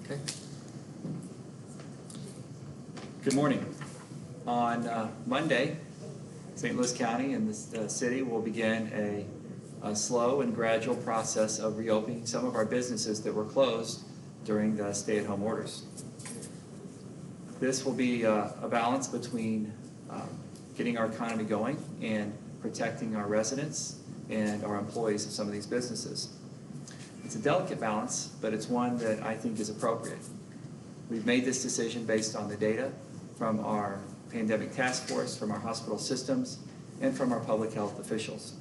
Okay. Good morning. On Monday, St. Louis County and the city will begin a slow and gradual process of reopening some of our businesses that were closed during the stay-at-home orders. This will be a balance between getting our economy going and protecting our residents and our employees of some of these businesses. It's a delicate balance, but it's one that I think is appropriate. We've made this decision based on the data from our pandemic task force, from our hospital systems, and from our public health officials.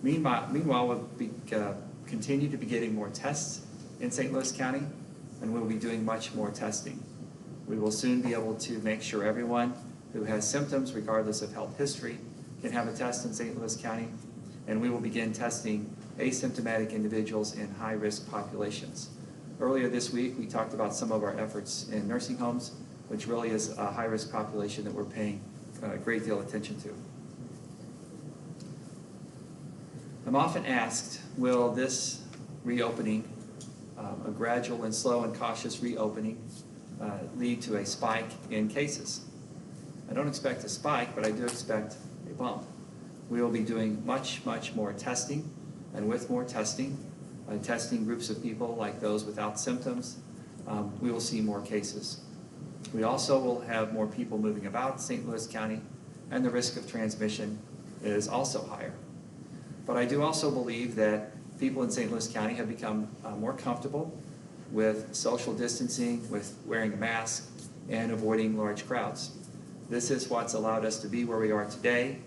Meanwhile we'll continue to be getting more tests in St. Louis County, and we'll be doing much more testing. We will soon be able to make sure everyone who has symptoms, regardless of health history, can have a test in St. Louis County, and we will begin testing asymptomatic individuals in high-risk populations. Earlier this week, we talked about some of our efforts in nursing homes, which really is a high-risk population that we're paying a great deal of attention to. I'm often asked, will this reopening, a gradual and slow and cautious reopening, lead to a spike in cases? I don't expect a spike, but I do expect a bump. We will be doing much more testing, and with more testing, testing groups of people like those without symptoms, we will see more cases. We also will have more people moving about St. Louis County, and the risk of transmission is also higher. But I do also believe that people in St. Louis County have become more comfortable with social distancing, with wearing a mask, and avoiding large crowds. This is what's allowed us to be where we are today,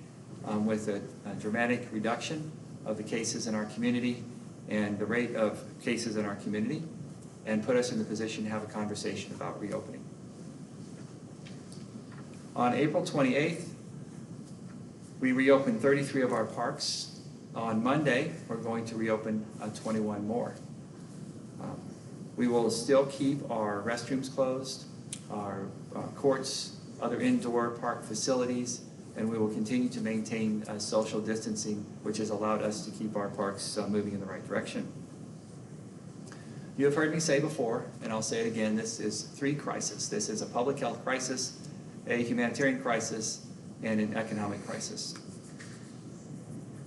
with a dramatic reduction of the cases in our community and the rate of cases in our community, and put us in the position to have a conversation about reopening. On April 28th, we reopened 33 of our parks. On Monday, we're going to reopen 21 more. We will still keep our restrooms closed, our courts, other indoor park facilities, and we will continue to maintain social distancing, which has allowed us to keep our parks moving in the right direction. You have heard me say before, and I'll say it again, this is three crises. This is a public health crisis, a humanitarian crisis, and an economic crisis.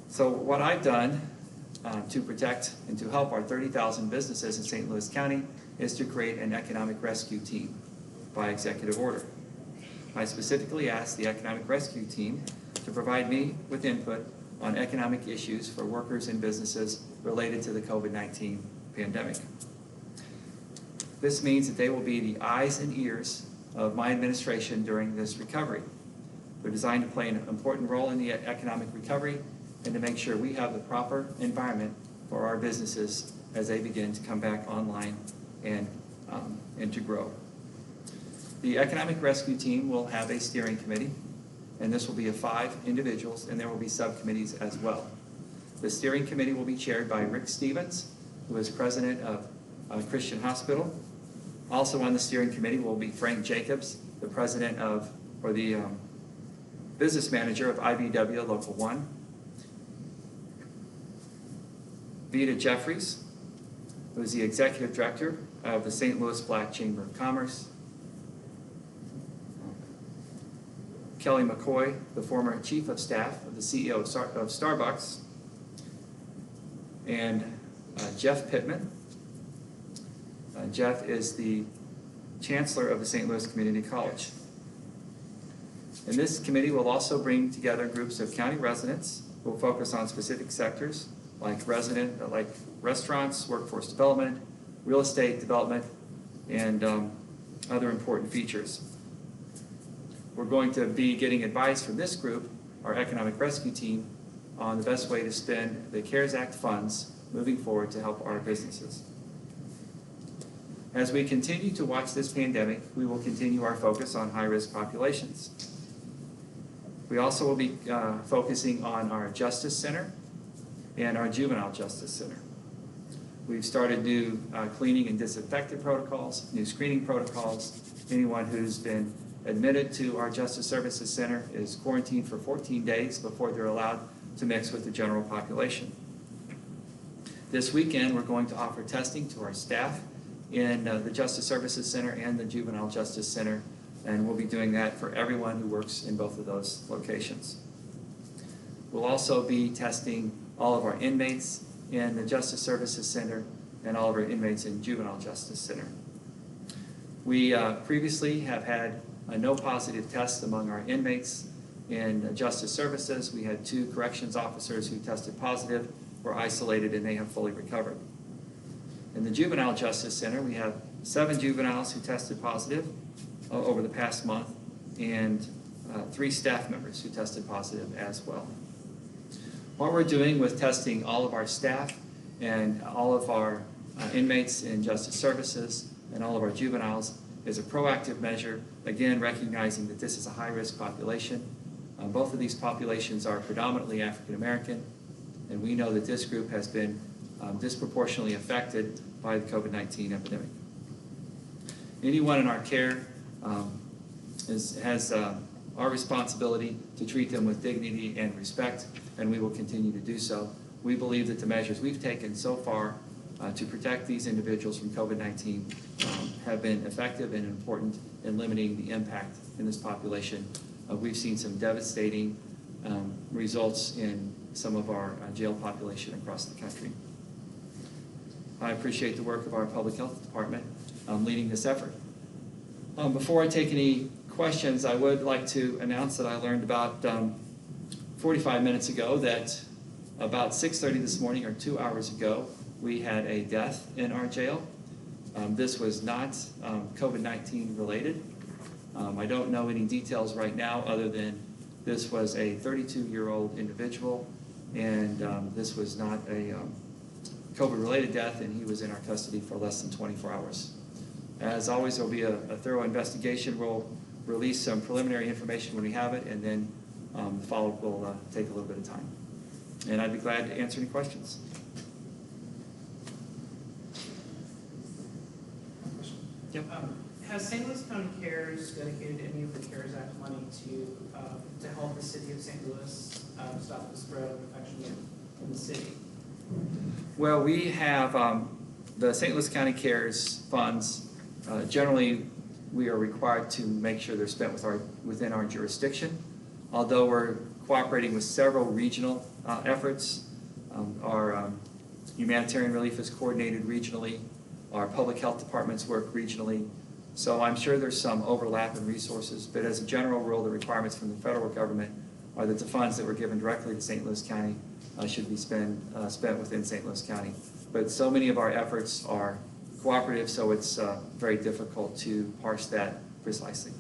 So what I've done to protect and to help our 30,000 businesses in St. Louis County is to create an economic rescue team by executive order. I specifically asked the economic rescue team to provide me with input on economic issues for workers and businesses related to the COVID-19 pandemic. This means that they will be the eyes and ears of my administration during this recovery. They're designed to play an important role in the economic recovery and to make sure we have the proper environment for our businesses as they begin to come back online and to grow. The Economic Rescue Team will have a steering committee, and this will be of 5 individuals, and there will be subcommittees as well. The steering committee will be chaired by Rick Stevens, who is president of Christian Hospital. Also on the steering committee will be Frank Jacobs, the president of, or the business manager of IBW Local 1. Vita Jeffries, who is the executive director of the St. Louis Black Chamber of Commerce. Kelly McCoy, the former chief of staff of the CEO of Starbucks. And Jeff Pittman. Jeff is the chancellor of the St. Louis Community College. And this committee will also bring together groups of county residents who will focus on specific sectors like restaurants, workforce development, real estate development, and other important features. We're going to be getting advice from this group, our economic rescue team, on the best way to spend the CARES Act funds moving forward to help our businesses. As we continue to watch this pandemic, we will continue our focus on high-risk populations. We also will be focusing on our Justice Center and our Juvenile Justice Center. We've started new cleaning and disinfectant protocols, new screening protocols. Anyone who's been admitted to our Justice Services Center is quarantined for 14 days before they're allowed to mix with the general population. This weekend, we're going to offer testing to our staff in the Justice Services Center and the Juvenile Justice Center, and we'll be doing that for everyone who works in both of those locations. We'll also be testing all of our inmates in the Justice Services Center and all of our inmates in Juvenile Justice Center. We previously have had no positive tests among our inmates in Justice Services. We had 2 corrections officers who tested positive, were isolated, and they have fully recovered. In the Juvenile Justice Center, we have 7 juveniles who tested positive over the past month, and 3 staff members who tested positive as well. What we're doing with testing all of our staff and all of our inmates in Justice Services and all of our juveniles is a proactive measure, again recognizing that this is a high-risk population. Both of these populations are predominantly African American, and we know that this group has been disproportionately affected by the COVID-19 epidemic. Anyone in our care has our responsibility to treat them with dignity and respect, and we will continue to do so. We believe that the measures we've taken so far to protect these individuals from COVID-19 have been effective and important in limiting the impact in this population. We've seen some devastating results in some of our jail population across the country. I appreciate the work of our Public Health Department leading this effort. Before I take any questions, I would like to announce that I learned about 45 minutes ago that about 6:30 this morning, or 2 hours ago, we had a death in our jail. This was not COVID-19 related. I don't know any details right now other than this was a 32-year-old individual, and this was not a COVID-related death, and he was in our custody for less than 24 hours. As always, there will be a thorough investigation. We'll release some preliminary information when we have it, and then the follow-up will take a little bit of time. And I'd be glad to answer any questions. Yep. Has St. Louis County Cares dedicated any of the CARES Act money to help the city of St. Louis stop the spread of infection in the city? Well, we have the St. Louis County Cares funds. Generally, we are required to make sure they're spent within our jurisdiction. Although we're cooperating with several regional efforts, our humanitarian relief is coordinated regionally. Our public health departments work regionally. So I'm sure there's some overlap in resources, but as a general rule, the requirements from the federal government are that the funds that were given directly to St. Louis County should be spent within St. Louis County. But so many of our efforts are cooperative, so it's very difficult to parse that precisely.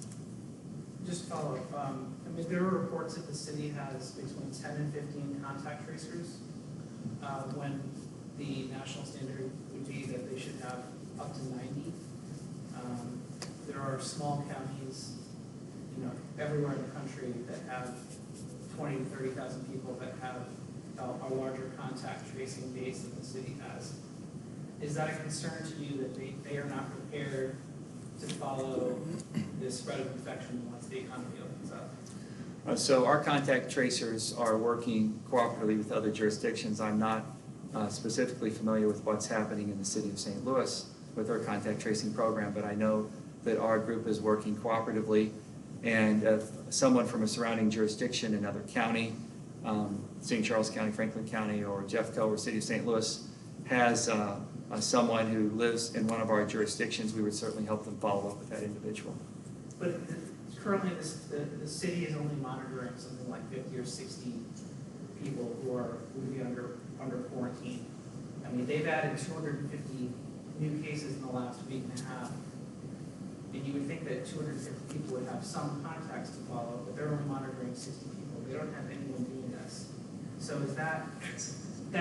Just follow up. I mean, there are reports that the city has between 10 and 15 contact tracers when the national standard would be that they should have up to 90. There are small counties, everywhere in the country that have 20 to 30,000 people that have a larger contact tracing base that the city has. Is that a concern to you that they are not prepared to follow the spread of infection once the economy opens up? So our contact tracers are working cooperatively with other jurisdictions. I'm not specifically familiar with what's happening in the city of St. Louis with our contact tracing program, but I know that our group is working cooperatively, and if someone from a surrounding jurisdiction, another county, St. Charles County, Franklin County, or Jeffco, or City of St. Louis, has someone who lives in one of our jurisdictions, we would certainly help them follow up with that individual. But currently the city is only monitoring something like 50 or 60 people who would be under quarantine. I mean, they've added 250 new cases in the last week and a half. And you would think that 250 people would have some contacts to follow, but they're only monitoring 60 people. They don't have anyone doing this. So that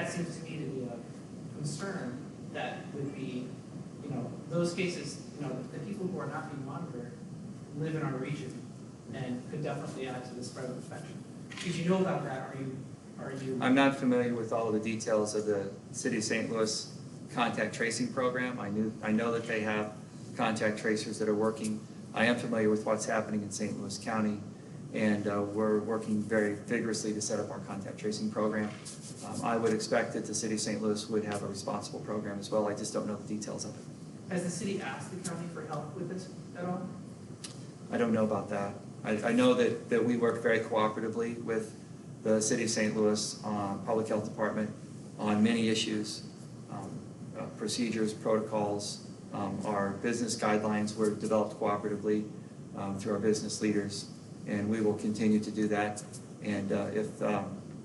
seems to me to be a concern that would be, those cases, the people who are not being monitored live in our region and could definitely add to the spread of infection. Did you know about that? Are you? I'm not familiar with all of the details of the City of St. Louis contact tracing program. I know that they have contact tracers that are working. I am familiar with what's happening in St. Louis County, and we're working very vigorously to set up our contact tracing program. I would expect that the city of St. Louis would have a responsible program as well. I just don't know the details of it. Has the city asked the county for help with this at all? I don't know about that. I know that we work very cooperatively with the city of St. Louis Public Health Department on many issues, procedures, protocols. Our business guidelines were developed cooperatively through our business leaders, and we will continue to do that. And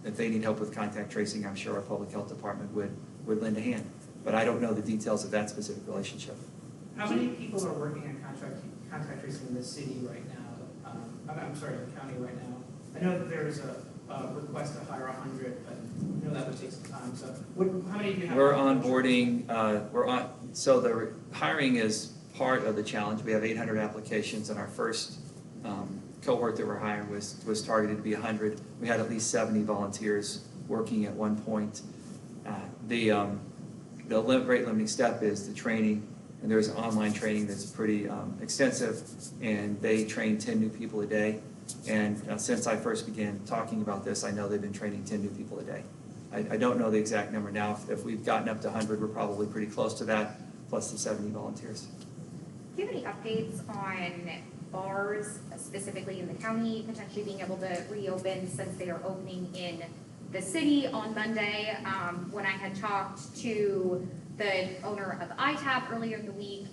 if they need help with contact tracing, I'm sure our public health department would lend a hand. But I don't know the details of that specific relationship. How many people are working on contact tracing in the city right now? I'm sorry, in the county right now. I know that there's a request to hire 100, but I know that would take some time. So how many do you have? We're onboarding, so the hiring is part of the challenge. We have 800 applications, and our first cohort that we're hiring was targeted to be 100. We had at least 70 volunteers working at one point. The rate limiting step is the training, and there's online training that's pretty extensive, and they train 10 new people a day. And since I first began talking about this, I know they've been training 10 new people a day. I don't know the exact number now. If we've gotten up to 100, we're probably pretty close to that, plus the 70 volunteers. Do you have any updates on bars, specifically in the county, potentially being able to reopen since they are opening in the city on Monday? When I had talked to the owner of ITAP earlier in the week,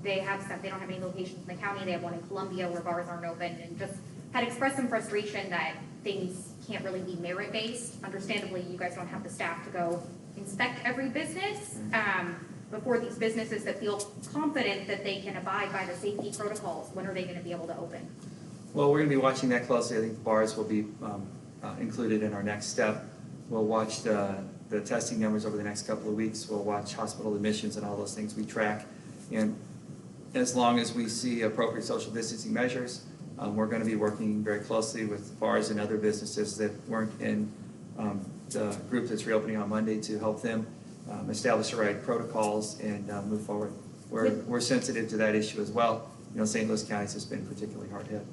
they have said they don't have any locations in the county. They have one in Columbia where bars aren't open, and just had expressed some frustration that things can't really be merit-based. Understandably, you guys don't have the staff to go inspect every business. But for these businesses that feel confident that they can abide by the safety protocols, when are they going to be able to open? Well, we're going to be watching that closely. I think the bars will be included in our next step. We'll watch the testing numbers over the next couple of weeks. We'll watch hospital admissions and all those things we track. And as long as we see appropriate social distancing measures, we're going to be working very closely with bars and other businesses that weren't in the group that's reopening on Monday to help them establish the right protocols and move forward. We're sensitive to that issue as well. St. Louis County has been particularly hard hit.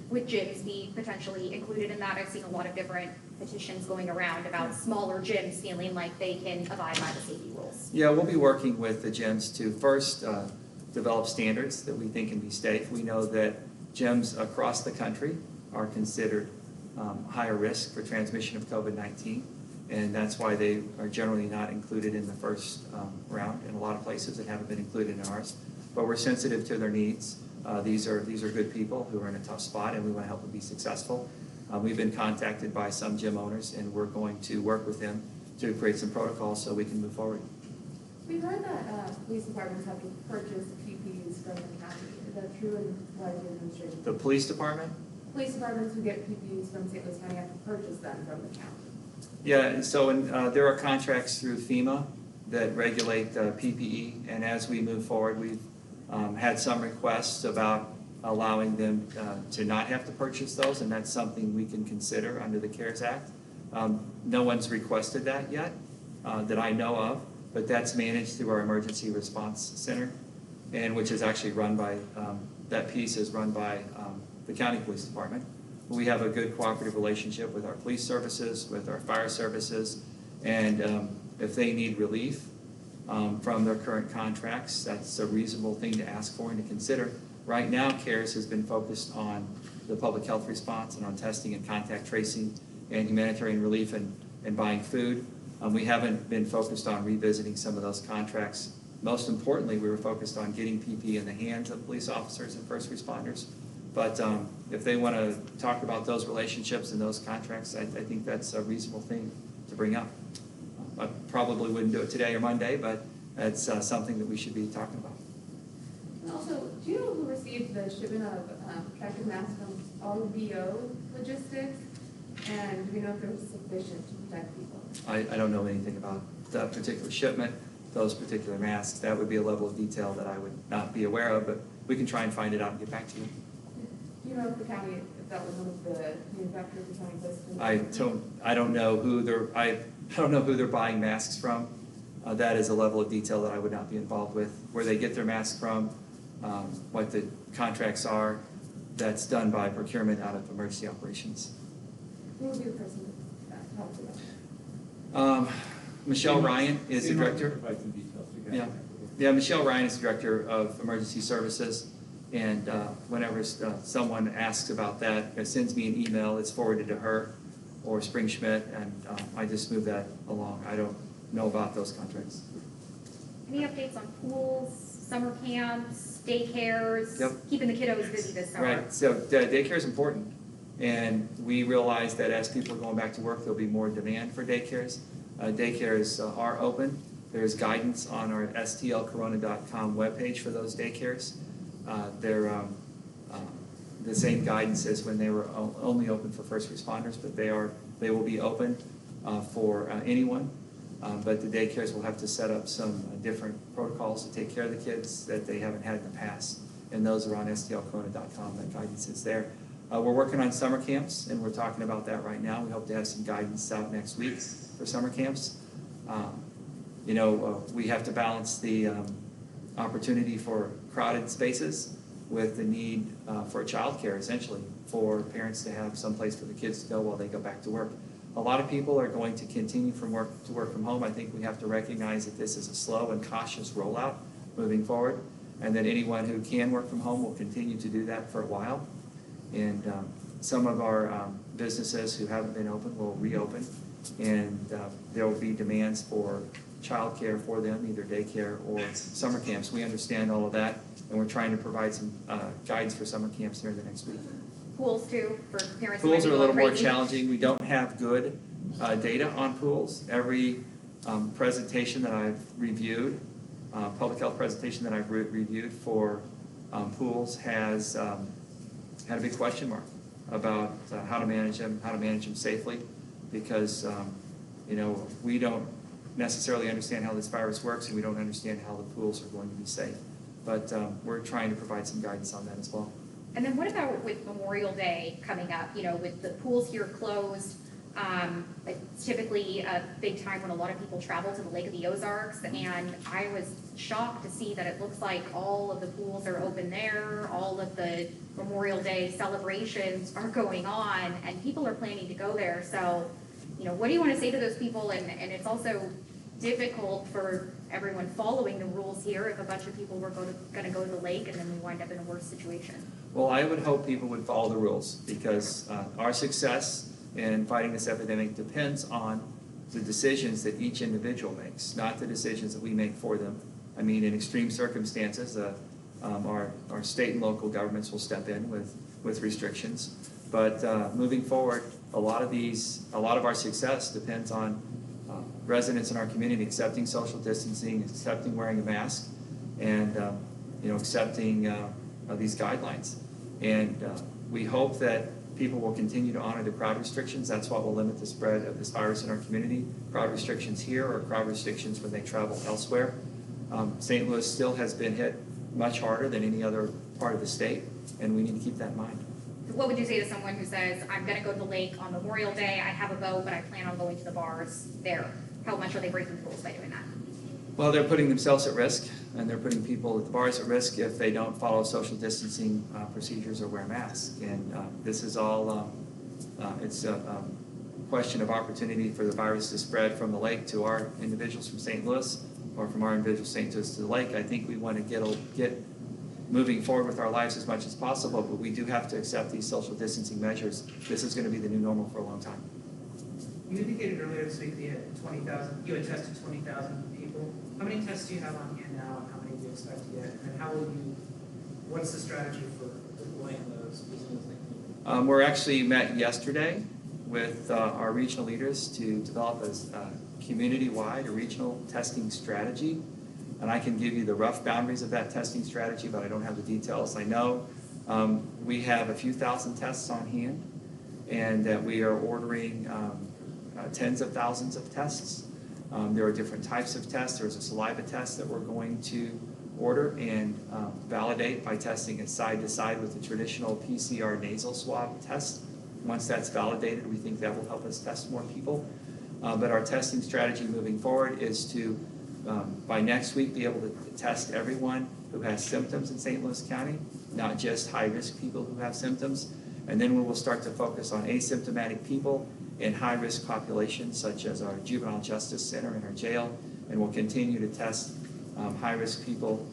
Would gyms be potentially included in that? I've seen a lot of different petitions going around about smaller gyms feeling like they can abide by the safety rules. Yeah, we'll be working with the gyms to first develop standards that we think can be safe. We know that gyms across the country are considered higher risk for transmission of COVID-19, and that's why they are generally not included in the first round in a lot of places that haven't been included in ours. But we're sensitive to their needs. These are good people who are in a tough spot, and we want to help them be successful. We've been contacted by some gym owners, and we're going to work with them to create some protocols so we can move forward. We've heard that police departments have to purchase PPEs from the county. Is that true, and why is the administration? The police department? Police departments who get PPEs from St. Louis County have to purchase them from the county. Yeah, so there are contracts through FEMA that regulate PPE, and as we move forward, we've had some requests about allowing them to not have to purchase those, and that's something we can consider under the CARES Act. No one's requested that yet that I know of, but that's managed through our Emergency Response Center, and which is actually run by, that piece is run by the County Police Department. We have a good cooperative relationship with our police services, with our fire services, and if they need relief from their current contracts, that's a reasonable thing to ask for and to consider. Right now, CARES has been focused on the public health response and on testing and contact tracing and humanitarian relief and buying food. We haven't been focused on revisiting some of those contracts. Most importantly, we were focused on getting PPE in the hands of police officers and first responders. But if they want to talk about those relationships and those contracts, I think that's a reasonable thing to bring up. I probably wouldn't do it today or Monday, but it's something that we should be talking about. And also, do you know who received the shipment of protective masks from RBO Logistics? And do we know if they're sufficient to protect people? I don't know anything about that particular shipment, those particular masks. That would be a level of detail that I would not be aware of, but we can try and find it out and get back to you. Do you know if the county, if that was one of the manufacturers the county listed? I don't know who they're buying masks from. that is a level of detail that I would not be involved with. Where they get their masks from, what the contracts are, that's done by procurement out of emergency operations. Who will be the person that helps with that? Michelle Ryan is the director. Provide some details. You guys. Yeah, Michelle Ryan is the director of emergency services, and whenever someone asks about that, or sends me an email, it's forwarded to her or Spring Schmidt, and I just move that along. I don't know about those contracts. Any updates on pools, summer camps, daycares? Yep. Keeping the kiddos busy this summer. Right, so daycare is important, and we realize that as people are going back to work, there'll be more demand for daycares. Daycares are open. There's guidance on our stlcorona.com webpage for those daycares. They're the same guidance as when they were only open for first responders, but they will be open for anyone. But the daycares will have to set up some different protocols to take care of the kids that they haven't had in the past, and those are on stlcorona.com. That guidance is there. We're working on summer camps, and we're talking about that right now. We hope to have some guidance out next week for summer camps. We have to balance the opportunity for crowded spaces with the need for childcare, essentially, for parents to have some place for the kids to go while they go back to work. A lot of people are going to continue to work from home. I think we have to recognize that this is a slow and cautious rollout moving forward, and that anyone who can work from home will continue to do that for a while. And some of our businesses who haven't been open will reopen, and there will be demands for childcare for them, either daycare or summer camps. We understand all of that, and we're trying to provide some guidance for summer camps here in the next week. Pools too, for parents who might Pools be are a little more crazy. challenging. We don't have good data on pools. Every presentation that I've reviewed, public health presentation that I've reviewed for pools has had a big question mark about how to manage them safely, because we don't necessarily understand how this virus works, and we don't understand how the pools are going to be safe. But we're trying to provide some guidance on that as well. And then what about with Memorial Day coming up, with the pools here closed? It's typically a big time when a lot of people travel to the Lake of the Ozarks, and I was shocked to see that it looks like all of the pools are open there, all of the Memorial Day celebrations are going on, and people are planning to go there. So, what do you want to say to those people? And it's also difficult for everyone following the rules here if a bunch of people were going to go to the lake and then we wind up in a worse situation. Well, I would hope people would follow the rules, because our success in fighting this epidemic depends on the decisions that each individual makes, not the decisions that we make for them. I mean, in extreme circumstances, our state and local governments will step in with restrictions. But moving forward, a lot of our success depends on residents in our community accepting social distancing, accepting wearing a mask, and accepting these guidelines. And we hope that people will continue to honor the crowd restrictions. That's what will limit the spread of this virus in our community. Crowd restrictions here, or crowd restrictions when they travel elsewhere. St. Louis still has been hit much harder than any other part of the state, and we need to keep that in mind. What would you say to someone who says, I'm going to go to the lake on Memorial Day, I have a boat, but I plan on going to the bars there? How much are they breaking the rules by doing that? Well, they're putting themselves at risk, and they're putting people at the bars at risk if they don't follow social distancing procedures or wear masks. And this is all, it's a question of opportunity for the virus to spread from the lake to our individuals from St. Louis, or from our individuals St. Louis to the lake. I think we want to get moving forward with our lives as much as possible, but we do have to accept these social distancing measures. This is going to be the new normal for a long time. You indicated earlier this week that you had tested 20,000 people. How many tests do you have on hand now, and how many do you expect to get? And then what's the strategy for deploying those? We're actually met yesterday with our regional leaders to develop a community-wide, a regional testing strategy. And I can give you the rough boundaries of that testing strategy, but I don't have the details. I know we have a few thousand tests on hand, and that we are ordering tens of thousands of tests. There are different types of tests. There's a saliva test that we're going to order and validate by testing it side to side with the traditional PCR nasal swab test. Once that's validated, we think that will help us test more people. But our testing strategy moving forward is to by next week, be able to test everyone who has symptoms in St. Louis County, not just high-risk people who have symptoms. And then we will start to focus on asymptomatic people in high-risk populations, such as our juvenile justice center and our jail. And we'll continue to test high-risk people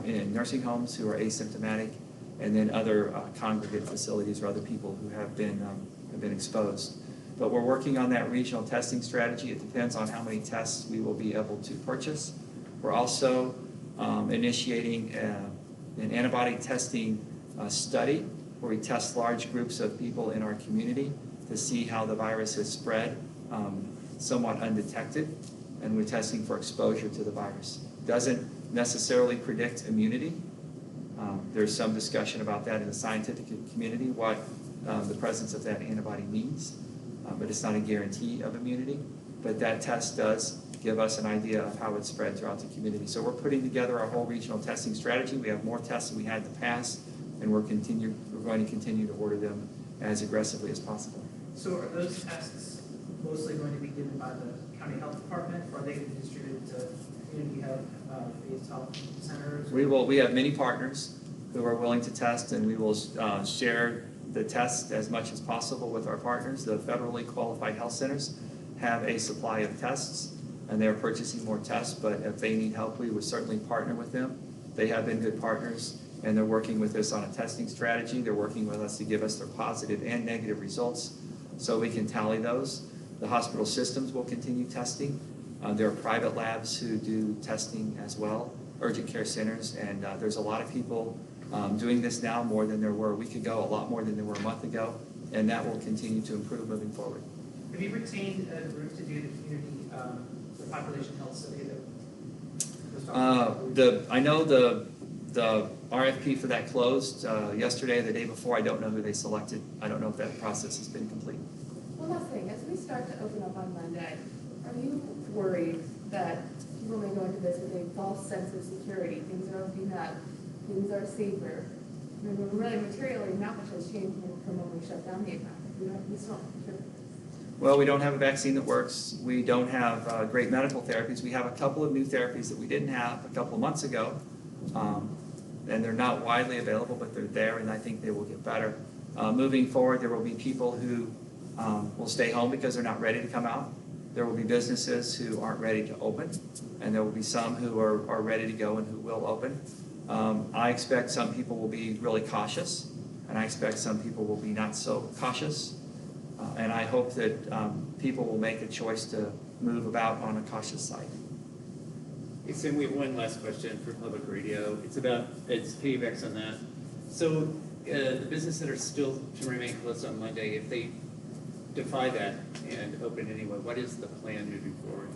in nursing homes who are asymptomatic, and then other congregate facilities or other people who have been exposed. But we're working on that regional testing strategy. It depends on how many tests we will be able to purchase. We're also initiating an antibody testing study where we test large groups of people in our community to see how the virus is spread somewhat undetected, and we're testing for exposure to the virus. Doesn't necessarily predict immunity. There's some discussion about that in the scientific community, what the presence of that antibody means, but it's not a guarantee of immunity. But that test does give us an idea of how it's spread throughout the community. So we're putting together our whole regional testing strategy. We have more tests than we had in the past, and we're going to continue to order them as aggressively as possible. So are those tests mostly going to be given by the county health department, or are they going to be distributed to community health-based health centers? We have many partners who are willing to test, and we will share the test as much as possible with our partners. The federally qualified health centers have a supply of tests, and they're purchasing more tests, but if they need help, we would certainly partner with them. They have been good partners, and they're working with us on a testing strategy. They're working with us to give us their positive and negative results so we can tally those. The hospital systems will continue testing. There are private labs who do testing as well, urgent care centers, and there's a lot of people doing this now, more than there were a week ago, a lot more than there were a month ago, and that will continue to improve moving forward. Have you retained a group to do the community, the population health study that? I know the RFP for that closed yesterday or the day before. I don't know who they selected. I don't know if that process has been complete. One last thing, as we start to open up on Monday, are you worried that people may go into this with a false sense of security? Things are opening up, things are safer. I mean, really materially, not much has changed from when we shut down the economy. We still don't. Well, we don't have a vaccine that works. We don't have great medical therapies. We have a couple of new therapies that we didn't have a couple of months ago, and they're not widely available, but they're there, and I think they will get better. Moving forward, there will be people who will stay home because they're not ready to come out. There will be businesses who aren't ready to open, and there will be some who are ready to go and who will open. I expect some people will be really cautious, and I expect some people will be not so cautious. And I hope that people will make a choice to move about on a cautious side. Hey, Sam, we have one last question for public radio. It's piggybacks on that. So the businesses that are still to remain closed on Monday, if they defy that and open anyway, what is the plan moving forward?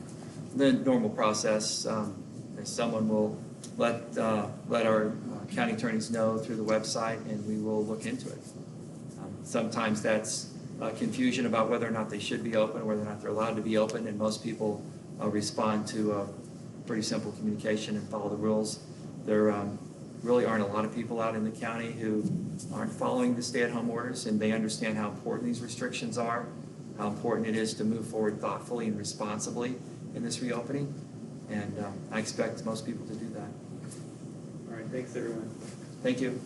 The normal process. Someone will let our county attorneys know through the website, and we will look into it. Sometimes that's confusion about whether or not they should be open, whether or not they're allowed to be open, and most people respond to pretty simple communication and follow the rules. There really aren't a lot of people out in the county who aren't following the stay-at-home orders, and they understand how important these restrictions are, how important it is to move forward thoughtfully and responsibly in this reopening, and I expect most people to do that. All right, thanks everyone. Thank you.